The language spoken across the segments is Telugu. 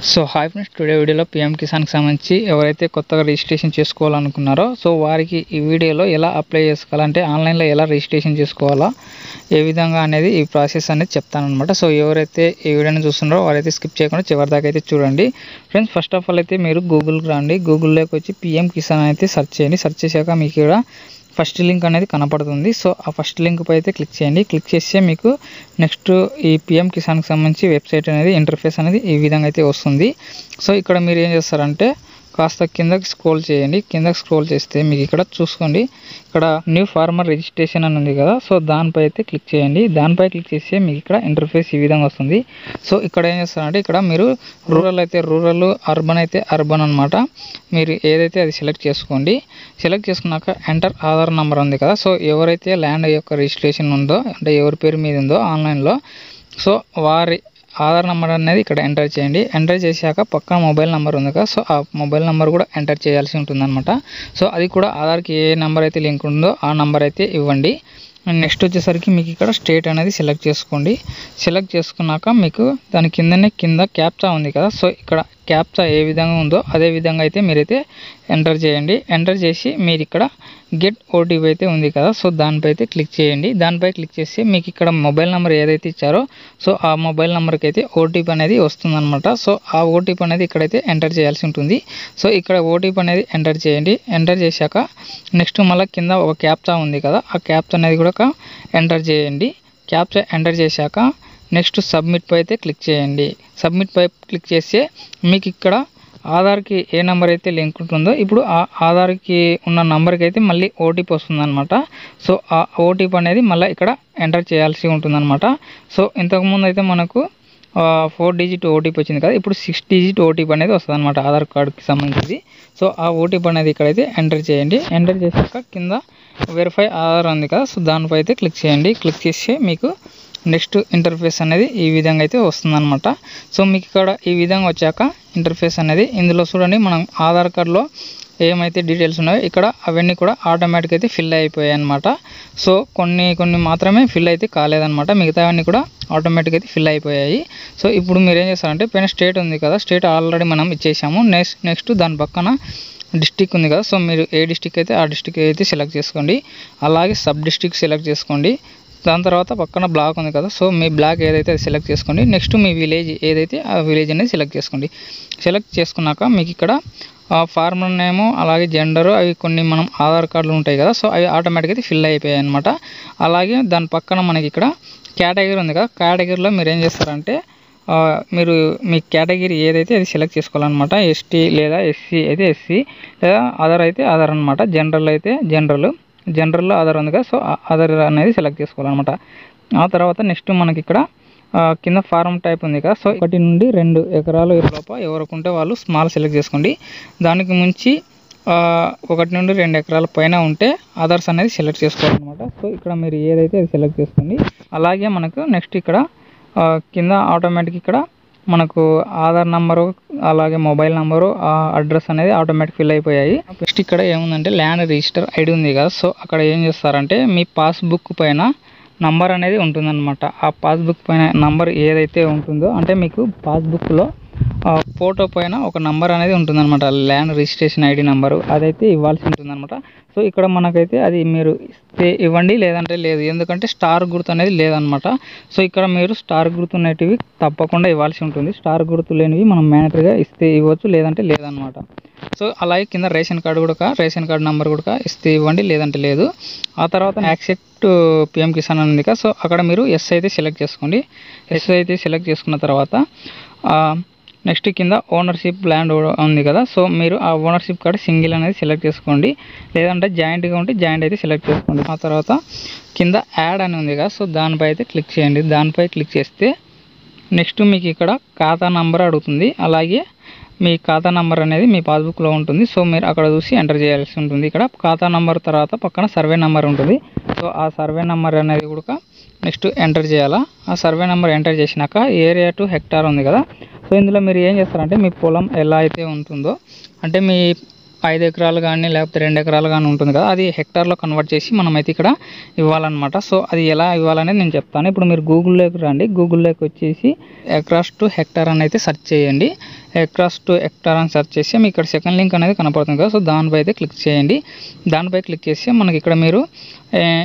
సో హాయ్ ఫ్రెండ్స్, టుడే వీడియోలో పీఎం కిసాన్కి సంబంధించి ఎవరైతే కొత్తగా రిజిస్ట్రేషన్ చేసుకోవాలనుకున్నారో సో వారికి ఈ వీడియోలో ఎలా అప్లై చేసుకోవాలంటే ఆన్లైన్లో ఎలా రిజిస్ట్రేషన్ చేసుకోవాలా ఏ విధంగా అనేది ఈ ప్రాసెస్ అనేది చెప్తానమాట. సో ఎవరైతే ఈ వీడియోని చూస్తున్నారో వారైతే స్కిప్ చేయకుండా చివరి దాకా అయితే చూడండి ఫ్రెండ్స్. ఫస్ట్ ఆఫ్ ఆల్ అయితే మీరు గూగుల్కి రండి. గూగుల్లోకి వచ్చి పీఎం కిసాన్ అయితే సెర్చ్ చేయండి. సెర్చ్ చేశాక మీకు ఇక్కడ ఫస్ట్ లింక్ అనేది కనపడుతుంది. సో ఆ ఫస్ట్ లింక్ పై అయితే క్లిక్ చేయండి. క్లిక్ చేస్తే మీకు నెక్స్ట్ ఈ పీఎం కిసాన్కి సంబంధించి వెబ్సైట్ అనేది ఇంటర్ఫేస్ అనేది ఈ విధంగా అయితే వస్తుంది. సో ఇక్కడ మీరు ఏం చేస్తారంటే కాస్త కిందకి స్క్రోల్ చేయండి. కిందకి స్క్రోల్ చేస్తే మీకు ఇక్కడ చూసుకోండి, ఇక్కడ న్యూ ఫార్మర్ రిజిస్ట్రేషన్ అని ఉంది కదా. సో దానిపై అయితే క్లిక్ చేయండి. దానిపై క్లిక్ చేస్తే మీకు ఇక్కడ ఇంటర్ఫేస్ ఈ విధంగా వస్తుంది. సో ఇక్కడ ఏం చేస్తారంటే ఇక్కడ మీరు రూరల్ అయితే రూరల్, అర్బన్ అయితే అర్బన్ అనమాట. మీరు ఏదైతే అది సెలెక్ట్ చేసుకోండి. సెలెక్ట్ చేసుకున్నాక ఎంటర్ ఆధార్ నెంబర్ ఉంది కదా. సో ఎవరైతే ల్యాండ్ యొక్క రిజిస్ట్రేషన్ ఉందో అంటే ఎవరి పేరు మీద ఉందో ఆన్లైన్లో, సో వారి ఆధార్ నెంబర్ అనేది ఇక్కడ ఎంటర్ చేయండి. ఎంటర్ చేశాక పక్కన మొబైల్ నెంబర్ ఉంది కదా. సో ఆ మొబైల్ నెంబర్ కూడా ఎంటర్ చేయాల్సి ఉంటుందన్నమాట. సో అది కూడా ఆధార్కి ఏ నెంబర్ అయితే లింక్ ఉందో ఆ నెంబర్ అయితే ఇవ్వండి. నెక్స్ట్ వచ్చేసరికి మీకు ఇక్కడ స్టేట్ అనేది సెలెక్ట్ చేసుకోండి. సెలెక్ట్ చేసుకున్నాక మీకు దాని కింద క్యాప్చా ఉంది కదా. సో ఇక్కడ క్యాప్చా ఏ విధంగా ఉందో అదే విధంగా అయితే మీరైతే ఎంటర్ చేయండి. ఎంటర్ చేసి మీరు ఇక్కడ గెట్ ఓటీపీ అయితే ఉంది కదా. సో దానిపై అయితే క్లిక్ చేయండి. దానిపై క్లిక్ చేసి మీకు ఇక్కడ మొబైల్ నెంబర్ ఏదైతే ఇచ్చారో సో ఆ మొబైల్ నెంబర్కి అయితే ఓటీపీ అనేది వస్తుందన్నమాట. సో ఆ ఓటీపీ అనేది ఇక్కడైతే ఎంటర్ చేయాల్సి ఉంటుంది. సో ఇక్కడ ఓటీపీ అనేది ఎంటర్ చేయండి. ఎంటర్ చేశాక నెక్స్ట్ మళ్ళీ కింద ఒక క్యాప్చా ఉంది కదా. ఆ క్యాప్చా అనేది కూడా ఎంటర్ చేయండి. క్యాప్చా ఎంటర్ చేశాక నెక్స్ట్ సబ్మిట్ పై అయితే క్లిక్ చేయండి. సబ్మిట్ పై క్లిక్ చేస్తే మీకు ఇక్కడ ఆధార్కి ఏ నెంబర్ అయితే లింక్ ఉంటుందో ఇప్పుడు ఆ ఆధార్కి ఉన్న నెంబర్కి అయితే మళ్ళీ ఓటీపీ వస్తుందన్నమాట. సో ఆ ఓటీపీ అనేది మళ్ళీ ఇక్కడ ఎంటర్ చేయాల్సి ఉంటుందన్నమాట. సో ఇంతకుముందు అయితే మనకు 4 డిజిట్ ఓటీపీ వచ్చింది కదా. ఇప్పుడు 6 డిజిట్ ఓటీపీ అనేది వస్తుంది అనమాట ఆధార్ కార్డుకి సంబంధించి. సో ఆ ఓటీపీ అనేది ఇక్కడైతే ఎంటర్ చేయండి. ఎంటర్ చేశాక కింద వెరిఫై ఆధార్ ఉంది కదా. సో దానిపై అయితే క్లిక్ చేయండి. క్లిక్ చేసి మీకు నెక్స్ట్ ఇంటర్ఫేస్ అనేది ఈ విధంగా అయితే వస్తుందన్నమాట. సో మీకు ఇక్కడ ఈ విధంగా వచ్చాక ఇంటర్ఫేస్ అనేది ఇందులో చూడండి, మనం ఆధార్ కార్డులో ఏమైతే డీటెయిల్స్ ఉన్నాయో ఇక్కడ అవన్నీ కూడా ఆటోమేటిక్ అయితే ఫిల్ అయిపోయాయి అనమాట. సో కొన్ని మాత్రమే ఫిల్ అయితే కాలేదన్నమాట. మిగతావన్నీ కూడా ఆటోమేటిక్ అయితే ఫిల్ అయిపోయాయి. సో ఇప్పుడు మీరు ఏం చేస్తారంటే పైన స్టేట్ ఉంది కదా. స్టేట్ ఆల్రెడీ మనం ఇచ్చేసాము. నెక్స్ట్ దాని పక్కన డిస్టిక్ ఉంది కదా. సో మీరు ఏ డిస్టిక్ అయితే ఆ డిస్టిక్ అయితే సెలెక్ట్ చేసుకోండి. అలాగే సబ్ డిస్టిక్ సెలెక్ట్ చేసుకోండి. దాని తర్వాత పక్కన బ్లాక్ ఉంది కదా. సో మీ బ్లాక్ ఏదైతే అది సెలెక్ట్ చేసుకోండి. నెక్స్ట్ మీ విలేజ్ ఏదైతే ఆ విలేజ్ అనేది సెలెక్ట్ చేసుకోండి. సెలెక్ట్ చేసుకున్నాక మీకు ఇక్కడ ఫార్మర్ నేము అలాగే జెండరు అవి కొన్ని మనం ఆధార్ కార్డులు ఉంటాయి కదా. సో అవి ఆటోమేటిక్గా అయితే ఫిల్ అయిపోయాయి అనమాట. అలాగే దాని పక్కన మనకి ఇక్కడ కేటగిరీ ఉంది కదా. కేటగిరీలో మీరు ఏం చేస్తారంటే మీరు మీ కేటగిరీ ఏదైతే అది సెలెక్ట్ చేసుకోవాలన్నమాట. ఎస్టీ లేదా ఎస్సీ అయితే ఎస్సీ లేదా అదర్ అయితే అదర్ అనమాట. జనరల్ అయితే జనరల్లో ఆధార్ ఉంది కదా. సో ఆధార్ అనేది సెలెక్ట్ చేసుకోవాలన్నమాట. ఆ తర్వాత నెక్స్ట్ మనకి ఇక్కడ కింద ఫార్మ్ టైప్ ఉంది కదా. సో 1 నుండి 2 ఎకరాలు లోపల ఎవరికి ఉంటే వాళ్ళు స్మాల్ సెలెక్ట్ చేసుకోండి. దానికి ముంచి 1 నుండి 2 ఎకరాల పైన ఉంటే అదర్స్ అనేది సెలెక్ట్ చేసుకోవాలన్నమాట. సో ఇక్కడ మీరు ఏదైతే అది సెలెక్ట్ చేసుకోండి. అలాగే మనకు నెక్స్ట్ ఇక్కడ కింద ఆటోమేటిక్ ఇక్కడ మనకు ఆధార్ నెంబరు అలాగే మొబైల్ నెంబరు అడ్రస్ అనేది ఆటోమేటిక్ ఫిల్ అయిపోయాయి. నెక్స్ట్ ఇక్కడ ఏముందంటే ల్యాండ్ రిజిస్టర్ ఐడి ఉంది కదా. సో అక్కడ ఏం చేస్తారంటే మీ పాస్బుక్ పైన నంబర్ అనేది ఉంటుందన్నమాట. ఆ పాస్బుక్ పైన నంబర్ ఏదైతే ఉంటుందో అంటే మీకు పాస్బుక్లో ఫోటో పైన ఒక నంబర్ అనేది ఉంటుందన్నమాట. ల్యాండ్ రిజిస్ట్రేషన్ ఐడి నెంబరు అదైతే ఇవ్వాల్సి ఉంటుందన్నమాట. సో ఇక్కడ మనకైతే అది మీరు ఇస్తే ఇవ్వండి, లేదంటే లేదు. ఎందుకంటే స్టార్ గుర్తు అనేది లేదనమాట. సో ఇక్కడ మీరు స్టార్ గుర్తు అనేటివి తప్పకుండా ఇవ్వాల్సి ఉంటుంది. స్టార్ గుర్తు లేనివి మనం మ్యాండటరీగా ఇస్తే ఇవ్వచ్చు, లేదంటే లేదనమాట. సో అలాగే కింద రేషన్ కార్డు నెంబర్ కూడా ఇస్తే ఇవ్వండి, లేదంటే లేదు. ఆ తర్వాత యాక్సెప్ట్ పీఎం కిసాన్ ఉంది కదా. సో అక్కడ మీరు ఎస్ అయితే సెలెక్ట్ చేసుకోండి. ఎస్ అయితే సెలెక్ట్ చేసుకున్న తర్వాత నెక్స్ట్ కింద ఓనర్షిప్ ల్యాండ్ ఉంది కదా. సో మీరు ఆ ఓనర్షిప్ కార్డు సింగిల్ అనేది సెలెక్ట్ చేసుకోండి, లేదంటే జాయింట్గా ఉంటే జాయింట్ అయితే సెలెక్ట్ చేసుకోండి. ఆ తర్వాత కింద యాడ్ అని ఉంది కదా. సో దానిపై అయితే క్లిక్ చేయండి. దానిపై క్లిక్ చేస్తే నెక్స్ట్ మీకు ఇక్కడ ఖాతా నంబర్ అడుగుతుంది. అలాగే మీ ఖాతా నంబర్ అనేది మీ పాస్బుక్లో ఉంటుంది. సో మీరు అక్కడ చూసి ఎంటర్ చేయాల్సి ఉంటుంది. ఇక్కడ ఖాతా నంబర్ తర్వాత పక్కన సర్వే నెంబర్ ఉంటుంది. సో ఆ సర్వే నెంబర్ అనేది కూడా నెక్స్ట్ ఎంటర్ చేయాలా. ఆ సర్వే నెంబర్ ఎంటర్ చేసినాక ఏరియా టు హెక్టార్ ఉంది కదా. సో ఇందులో మీరు ఏం చేస్తారంటే మీ పొలం ఎలా అయితే ఉంటుందో అంటే మీ 5 ఎకరాలు కానీ లేకపోతే 2 ఎకరాలు కానీ ఉంటుంది కదా, అది హెక్టార్లో కన్వర్ట్ చేసి మనమైతే ఇక్కడ ఇవ్వాలన్నమాట. సో అది ఎలా ఇవ్వాలనేది నేను చెప్తాను. ఇప్పుడు మీరు గూగుల్లోకి రండి. గూగుల్లోకి వచ్చేసి అక్రాస్ టు హెక్టార్ అని అయితే సెర్చ్ చేయండి. అక్రాస్ టు హెక్టార్ అని సెర్చ్ చేసి మీకు ఇక్కడ సెకండ్ లింక్ అనేది కనపడుతుంది కదా, సో దానిపై అయితే క్లిక్ చేయండి. దానిపై క్లిక్ చేసి మనకి ఇక్కడ మీరు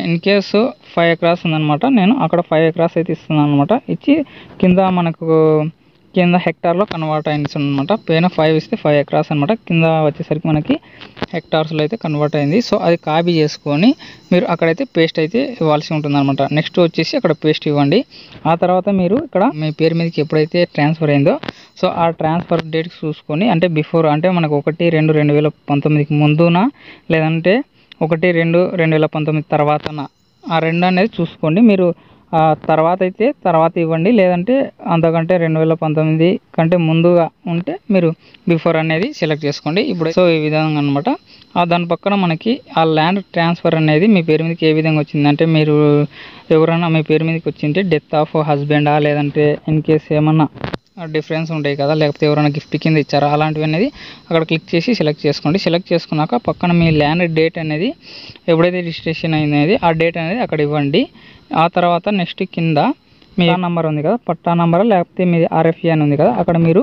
ఇన్ కేసు 5 ఎకరాస్ ఉందన్నమాట, నేను అక్కడ 5 ఎకరాస్ అయితే ఇస్తున్నాను అనమాట. ఇచ్చి కింద హెక్టార్లో కన్వర్ట్ అయింది అనమాట. పైన 5 ఇస్తే 5 ఎకరాస్ అనమాట, కింద వచ్చేసరికి మనకి హెక్టార్స్లో అయితే కన్వర్ట్ అయింది. సో అది కాపీ చేసుకొని మీరు అక్కడైతే పేస్ట్ అయితే ఇవ్వాల్సి ఉంటుంది అనమాట. నెక్స్ట్ వచ్చేసి అక్కడ పేస్ట్ ఇవ్వండి. ఆ తర్వాత మీరు ఇక్కడ మీ పేరు మీదకి ఎప్పుడైతే ట్రాన్స్ఫర్ అయిందో సో ఆ ట్రాన్స్ఫర్ డేట్ చూసుకొని, అంటే బిఫోర్ అంటే మనకు 1/2/2019కి ముందునా లేదంటే 1/2/2019 తర్వాతనా, ఆ రెండు అనేది చూసుకోండి. మీరు తర్వాత ఇవ్వండి, లేదంటే అంతకంటే 2019 కంటే ముందుగా ఉంటే మీరు బిఫోర్ అనేది సెలెక్ట్ చేసుకోండి. ఇప్పుడు సో ఈ విధంగా అనమాట. దాని పక్కన మనకి ఆ ల్యాండ్ ట్రాన్స్ఫర్ అనేది మీ పేరు మీదకి ఏ విధంగా వచ్చింది అంటే, మీరు ఎవరైనా మీ పేరు మీదకి వచ్చింటే డెత్ ఆఫ్ హస్బెండా లేదంటే ఇన్ కేస్ ఏమన్నా డిఫరెన్స్ ఉంటాయి కదా, లేకపోతే ఎవరైనా గిఫ్ట్ కింద ఇచ్చారా, అలాంటివి అనేది అక్కడ క్లిక్ చేసి సెలెక్ట్ చేసుకోండి. సెలెక్ట్ చేసుకున్నాక పక్కన మీ ల్యాండ్ డేట్ అనేది ఎప్పుడైతే రిజిస్ట్రేషన్ అయినది ఆ డేట్ అనేది అక్కడ ఇవ్వండి. ఆ తర్వాత నెక్స్ట్ కింద మీ నంబర్ ఉంది కదా, పట్టా నంబర్ లేకపోతే మీది RFE అని ఉంది కదా, అక్కడ మీరు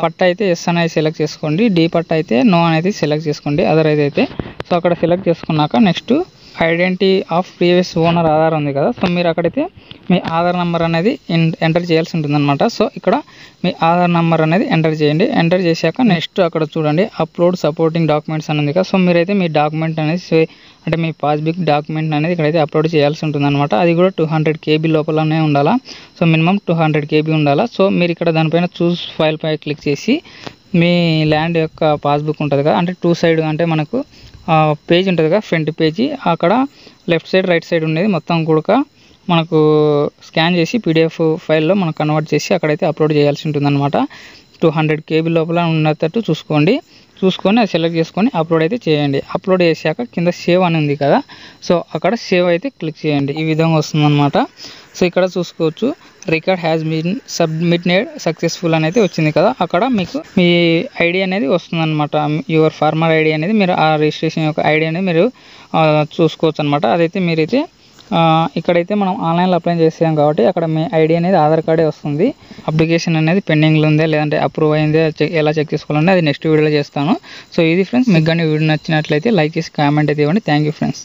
పట్టా అయితే ఎస్ అనేది సెలెక్ట్ చేసుకోండి, డి పట్టా అయితే నో అనేది సెలెక్ట్ చేసుకోండి, అదర్వైజ్ అయితే. సో అక్కడ సెలెక్ట్ చేసుకున్నాక next identity of previous owner Aadhaar ఉంది కదా, సో మీరు అక్కడైతే మీ ఆధార్ నెంబర్ అనేది ఎంటర్ చేయాల్సి ఉంటుందన్నమాట. సో ఇక్కడ మీ ఆధార్ నెంబర్ అనేది ఎంటర్ చేయండి. ఎంటర్ చేశాక నెక్స్ట్ అక్కడ చూడండి అప్లోడ్ సపోర్టింగ్ డాక్యుమెంట్స్ అని ఉంది కదా, సో మీరైతే మీ డాక్యుమెంట్ అనేది అంటే మీ పాస్బుక్ డాక్యుమెంట్ అనేది ఇక్కడైతే అప్లోడ్ చేయాల్సి ఉంటుందన్నమాట. అది కూడా 200 KB లోపలనే ఉండాలా, సో మినిమం 200 KB ఉండాలా. సో మీరు ఇక్కడ దానిపైన చూస్ ఫైల్ పై క్లిక్ చేసి మీ ల్యాండ్ యొక్క పాస్బుక్ ఉంటుంది కదా, అంటే 2 సైడ్ అంటే మనకు పేజ్ ఉంటుంది కదా, ఫ్రంట్ పేజీ, అక్కడ లెఫ్ట్ సైడ్ రైట్ సైడ్ ఉండేది మొత్తం కూడా మనకు స్కాన్ చేసి PDF ఫైల్లో మనం కన్వర్ట్ చేసి అక్కడైతే అప్లోడ్ చేయాల్సి ఉంటుందన్నమాట. 200 KB లోపల ఉన్నట్టు చూసుకొని అది సెలెక్ట్ చేసుకొని అప్లోడ్ అయితే చేయండి. అప్లోడ్ చేశాక కింద సేవ్ అని ఉంది కదా, సో అక్కడ సేవ్ అయితే క్లిక్ చేయండి. ఈ విధంగా వస్తుందన్నమాట. సో ఇక్కడ చూసుకోవచ్చు record has been submitted successful అనేది వచ్చింది కదా, అక్కడ మీకు మీ ఐడి అనేది వస్తుందన్నమాట. యువర్ ఫార్మర్ ఐడి అనేది మీరు ఆ రిజిస్ట్రేషన్ యొక్క ఐడి అనేది మీరు చూసుకోవచ్చు అనమాట. అదైతే మీరైతే ఇక్కడైతే మనం ఆన్లైన్లో అప్లై చేసాం కాబట్టి అక్కడ మీ ఐడి అనేది ఆధార్ కార్డే వస్తుంది. అప్లికేషన్ అనేది పెండింగ్లో ఉందే లేదంటే అప్రూవ్ అయిందే ఎలా చెక్ చేసుకోవాలంటే అది నెక్స్ట్ వీడియోలో చేస్తాను. సో ఇది ఫ్రెండ్స్, మీకు కానీ వీడియో నచ్చినట్లయితే లైక్ చేసి కామెంట్ అయితే ఇవ్వండి. Thank you friends.